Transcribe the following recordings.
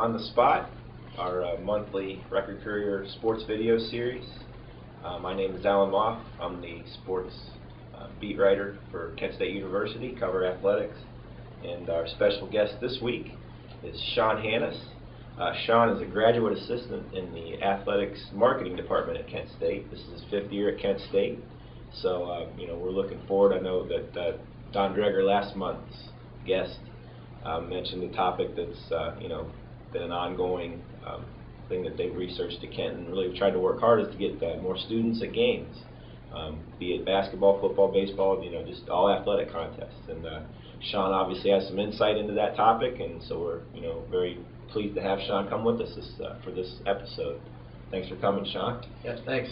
On the Spot, our monthly Record-Courier sports video series. My name is Alan Moff. I'm the sports beat writer for Kent State University, cover athletics. And our special guest this week is Sean Hanus. Sean is a graduate assistant in the athletics marketing department at Kent State. This is his 5th year at Kent State. So, we're looking forward. I know that Don Dreger, last month's guest, mentioned a topic that's been an ongoing thing that they've researched at Kent and really tried to work hard is to get more students at games, be it basketball, football, baseball, just all athletic contests. And Sean obviously has some insight into that topic, and so we're very pleased to have Sean come with us for this episode. Thanks for coming, Sean. Yes, thanks.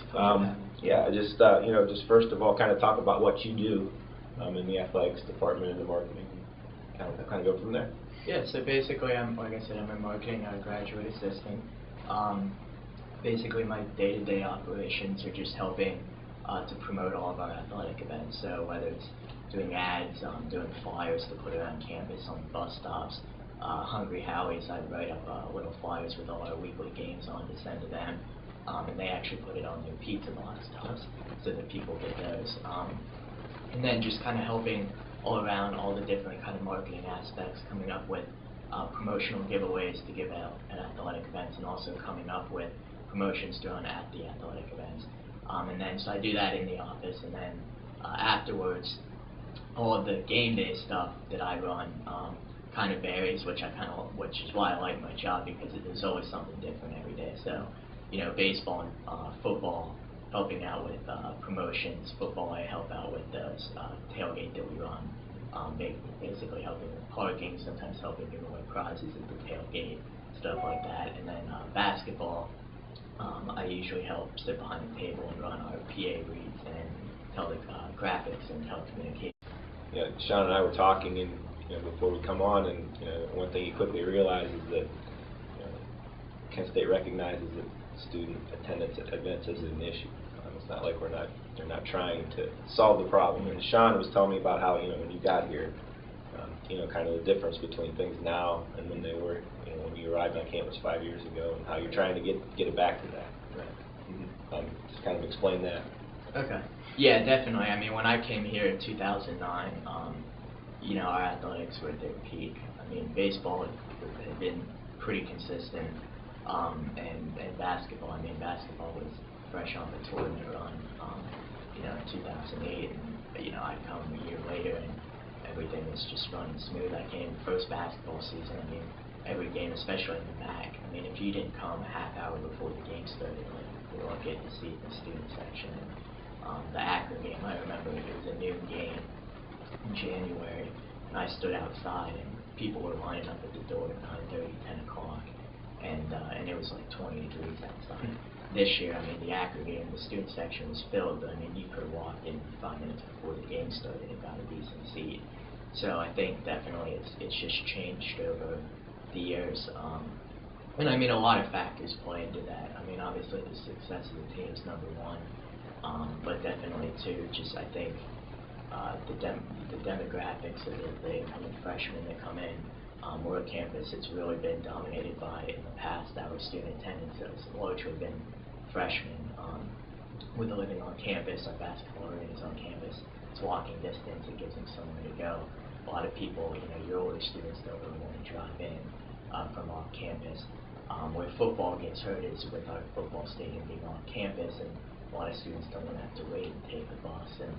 Yeah, just first of all, kind of talk about what you do in the athletics department and the marketing. Kind of go from there. Yeah, so basically, like I said, I'm a marketing graduate assistant. Basically, my day-to-day operations are just helping to promote all of our athletic events. So whether it's doing ads, doing flyers to put around campus on bus stops, Hungry Howie's, I'd write up little flyers with all our weekly games on to send to them, and they actually put it on their pizza box tops so that people get those. And then just kind of helping all around all the different kind of marketing aspects, coming up with promotional giveaways to give out at athletic events, and also coming up with promotions to run at the athletic events. And then so I do that in the office, and then afterwards, all of the game day stuff that I run kind of varies, which is why I like my job, because there's always something different every day. So, baseball and football, helping out with promotions. Football, I help out with the tailgate that we run, basically helping with parking, sometimes helping give away prizes at the tailgate, stuff like that. And then basketball, I usually help sit behind the table and run our PA reads and tell the graphics and telecommunications. Yeah, Sean and I were talking before we come on, and one thing you quickly realize is that Kent State recognizes that student attendance at events is an issue. It's not like they're not trying to solve the problem. And Sean was telling me about how when you got here, kind of the difference between things now and when they were, when you arrived on campus 5 years ago, and how you're trying to get it back to that. Right. Just kind of explain that. Okay. Yeah, definitely. I mean, when I came here in 2009, our athletics were at their peak. I mean, baseball had been pretty consistent, and basketball. I mean, basketball was fresh on the tournament run, in 2008, and I'd come a year later, and everything was just running smooth. I came first basketball season. I mean, every game, especially in the MAC. I mean, if you didn't come a half hour before the game started, you weren't getting a seat in the student section. And the Akron game, I remember it was a noon game in January, and I stood outside, and people were lining up at the door at 9:30, 10 o'clock, and it was like 20 degrees outside. This year, I mean, the Akron game, the student section was filled, but I mean, you could have walked in 5 minutes before the game started and got a decent seat. So I think definitely it's just changed over the years. And I mean, a lot of factors play into that. I mean, obviously the success of the team is number one, but definitely too, just I think the demographics of the incoming freshmen that come in. We're a campus that's really been dominated by, in the past, our student attendance has largely been freshmen. With living on campus, our basketball arena is on campus. It's walking distance. It gives them somewhere to go. A lot of people, your older students don't really want to drive in from off campus. Where football gets hurt is with our football stadium being on campus, and a lot of students don't want to have to wait and take the bus, and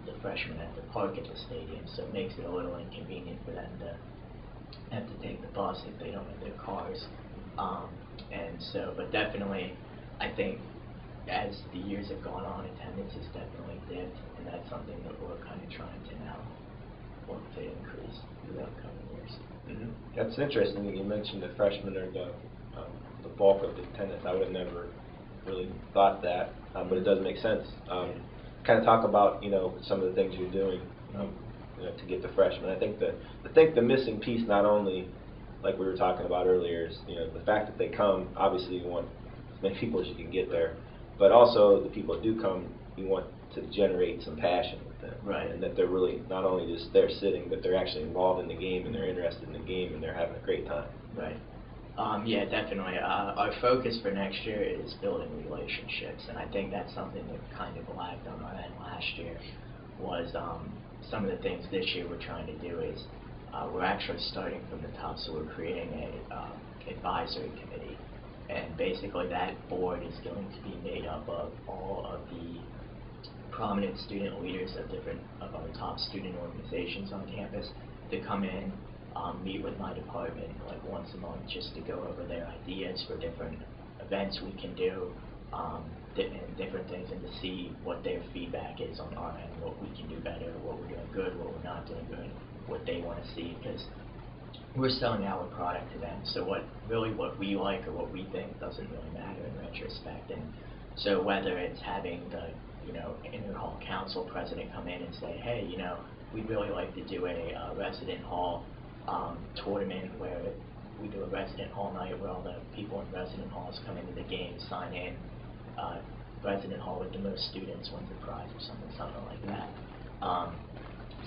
the freshmen have to park at the stadium, so it makes it a little inconvenient for them to have to take the bus if they don't have their cars. But definitely, I think as the years have gone on, attendance has definitely dipped, and that's something that we're kind of trying to now work to increase in the upcoming years. Mm-hmm. That's interesting that you mentioned the freshmen are the bulk of the attendance. I would have never really thought that, but it does make sense. Kind of talk about some of the things you're doing to get the freshmen. I think the missing piece, not only like we were talking about earlier, is the fact that they come. Obviously, you want as many people as you can get there, but also the people that do come, you want to generate some passion with them, right? And that they're really not only just there sitting, but they're actually involved in the game, and they're interested in the game, and they're having a great time. Right. Yeah, definitely. Our focus for next year is building relationships, and I think that's something that kind of lagged on our end last year. Was some of the things this year we're trying to do is we're actually starting from the top, so we're creating a advisory committee, and basically that board is going to be made up of all of the prominent student leaders of our top student organizations on campus to come in, meet with my department like once a month just to go over their ideas for different events we can do, and different things, and to see what their feedback is on our end, what we can do better, what we're doing good, what we're not doing good, what they want to see, because we're selling our product to them. So what we like or what we think doesn't really matter in retrospect. And so whether it's having the inter-hall council president come in and say, hey, we'd really like to do a resident hall tournament where we do a resident hall night where all the people in resident halls come into the game, sign in. Resident hall with the most students wins a prize or something like that.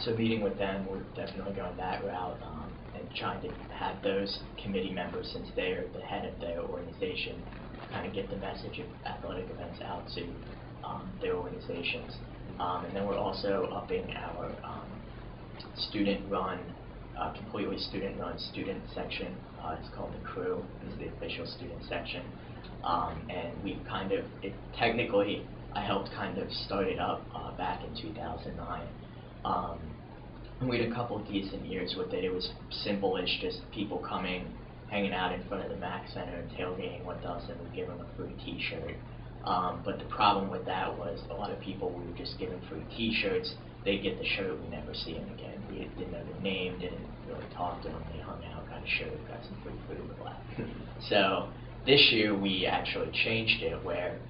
So meeting with them, we're definitely going that route, and trying to have those committee members, since they're the head of their organization, kind of get the message of athletic events out to their organizations. And then we're also upping our student-run, completely student-run student section. It's called the Crew. It's the official student section. And we've technically, I helped kind of start it up back in 2009. And we had a couple of decent years with it. It was simple as just people coming, hanging out in front of the Mac Center and tailgating with us, and we'd give them a free T-shirt. But the problem with that was a lot of people, we were just giving free T-shirts. They'd get the shirt, we'd never see them again. We didn't know their name, didn't really talk to them. They hung out, got a shirt, got some free food, and left. So this year we actually changed it where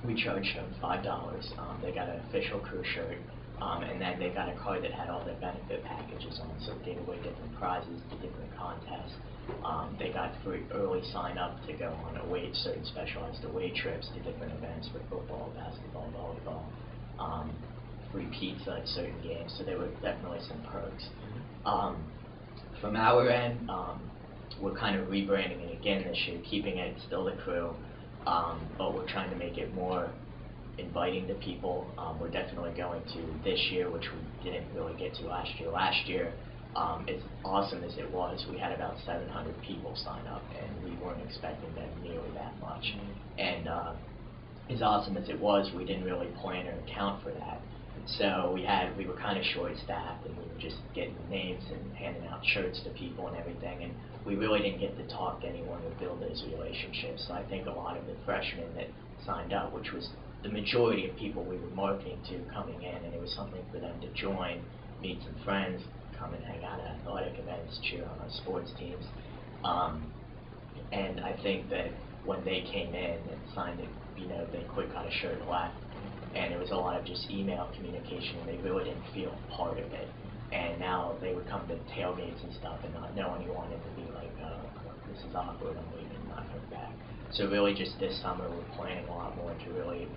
we charged them $5. They got an official Crew shirt, and then they got a card that had all their benefit packages on, so we gave away different prizes to different contests. They got free early sign up to go on certain specialized away trips to different events for football, basketball, volleyball, free pizza at certain games, so there were definitely some perks. From our end, we're kind of rebranding it again this year, keeping it still the Crew, but we're trying to make it more inviting to people. We're definitely going to this year, which we didn't really get to last year. Last year, as awesome as it was, we had about 700 people sign up, and we weren't expecting them nearly that much. And as awesome as it was, we didn't really plan or account for that. So we were kind of short-staffed, and we were just getting names and handing out shirts to people and everything, and we really didn't get to talk to anyone or build those relationships. So I think a lot of the freshmen that signed up, which was the majority of people we were marketing to coming in, and it was something for them to join, meet some friends, come and hang out at athletic events, cheer on our sports teams. And I think that when they came in and signed it, they quick got a shirt and left. And it was a lot of just email communication, and they really didn't feel part of it. And now they would come to tailgates and stuff and not know anyone, and would be like, this is awkward, I'm leaving, not coming back. So really just this summer we're planning a lot more to really,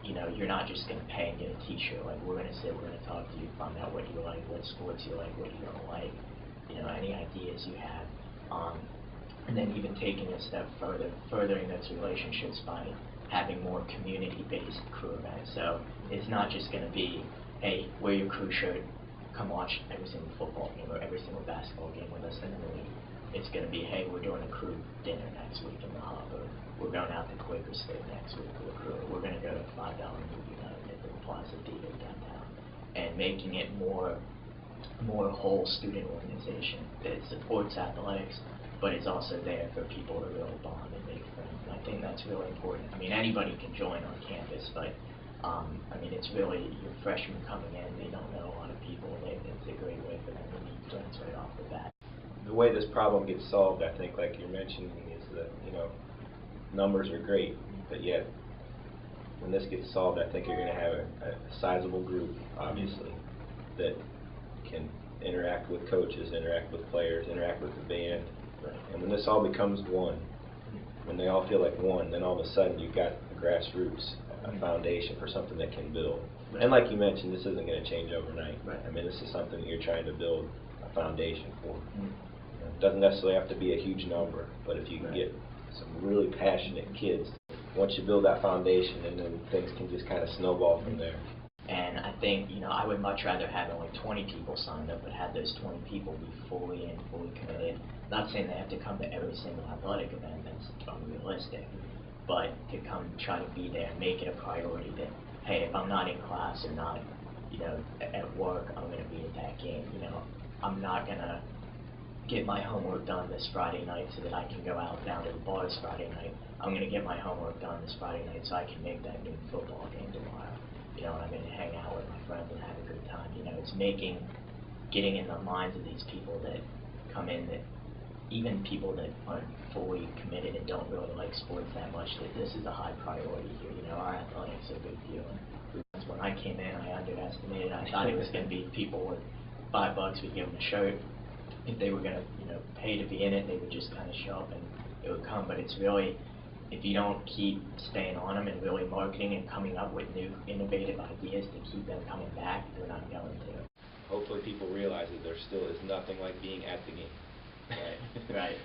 you're not just going to pay and get a T-shirt. Like, we're going to sit, we're going to talk to you, find out what you like, what sports you like, what you don't like, any ideas you have. And then even taking a step further, furthering those relationships by having more community-based Crew events. So it's not just going to be, hey, wear your Crew shirt, come watch every single football game or every single basketball game with us in the league. It's going to be, hey, we're doing a Crew dinner next week in the Hub, or we're going out to Quaker State next week with a Crew, or we're going to go to a $5 movie night at the Plaza Theater downtown, and making it more whole student organization that supports athletics, but it's also there for people to really bond and make friends. And I think that's really important. I mean, anybody can join on campus, but it's really your freshmen coming in, they don't know a lot of people, it's a great way for them to meet friends right off the bat. The way this problem gets solved, I think, like you're mentioning, is that, numbers are great, but yet when this gets solved, I think you're going to have a sizable group, obviously, that can interact with coaches, interact with players, interact with the band. Right. And when this all becomes one, when they all feel like one, then all of a sudden you've got a grassroots, a foundation for something that can build. Right. And like you mentioned, this isn't going to change overnight. Right. I mean, this is something that you're trying to build a foundation for. doesn't necessarily have to be a huge number, but if you can get some really passionate kids, once you build that foundation, and then things can just kind of snowball from there. And I think, I would much rather have only 20 people signed up, but have those 20 people be fully committed. Not saying they have to come to every single athletic event, that's unrealistic, but to come try to be there, make it a priority that, hey, if I'm not in class or not, at work, I'm going to be at that game. I'm not going to get my homework done this Friday night so that I can go out down to the bars Friday night. I'm going to get my homework done this Friday night so I can make that noon football game tomorrow. I'm going to hang out with my friends and have a good time. It's getting in the minds of these people that come in, that even people that aren't fully committed and don't really like sports that much, that this is a high priority here. Our athletics are a big deal. And when I came in, I underestimated. I thought it was going to be people with $5 would give them a shirt. If they were going to, pay to be in it, they would just kind of show up and it would come. But it's really, if you don't keep staying on them and really marketing and coming up with new innovative ideas to keep them coming back, they're not going to. Hopefully people realize that there still is nothing like being at the game. Right.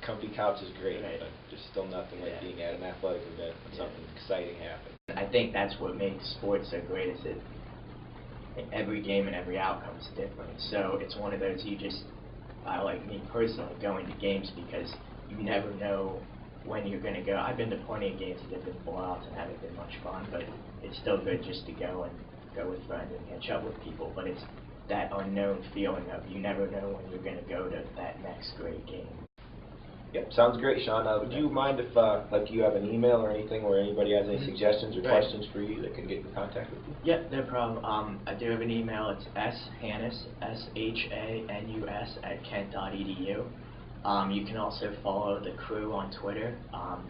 Comfy couch is great, Right. but there's still nothing like being at an athletic event when something exciting happens. I think that's what makes sports so great, is that every game and every outcome is different. So it's one of those, I like me personally going to games because you never know when you're going to go. I've been to plenty of games that have been blowouts and haven't been much fun, but it's still good just to go with friends and catch up with people. But it's that unknown feeling of you never know when you're going to go to that next great game. Yep, sounds great, Sean. Would you mind if you have an email or anything where anybody has any suggestions or questions for you that can get in contact with you? Yeah, no problem. I do have an email. It's shanus, SHANUS @kent.edu. You can also follow the crew on Twitter.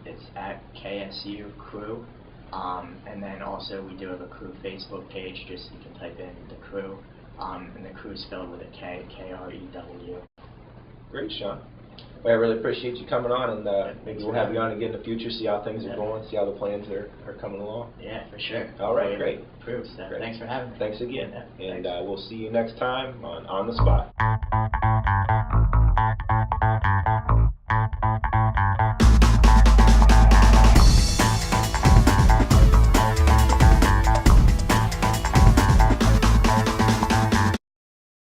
It's at KSU Crew. And then also we do have a crew Facebook page. Just you can type in the crew. And the crew is spelled with a K, KREW. Great, Sean. Well, I really appreciate you coming on, and maybe we'll have you on again in the future, see how things are going, see how the plans are coming along. Yeah, for sure. All right, great. Crew, so Great. thanks for having me. Thanks again. Yeah, and thanks. We'll see you next time on the Spot.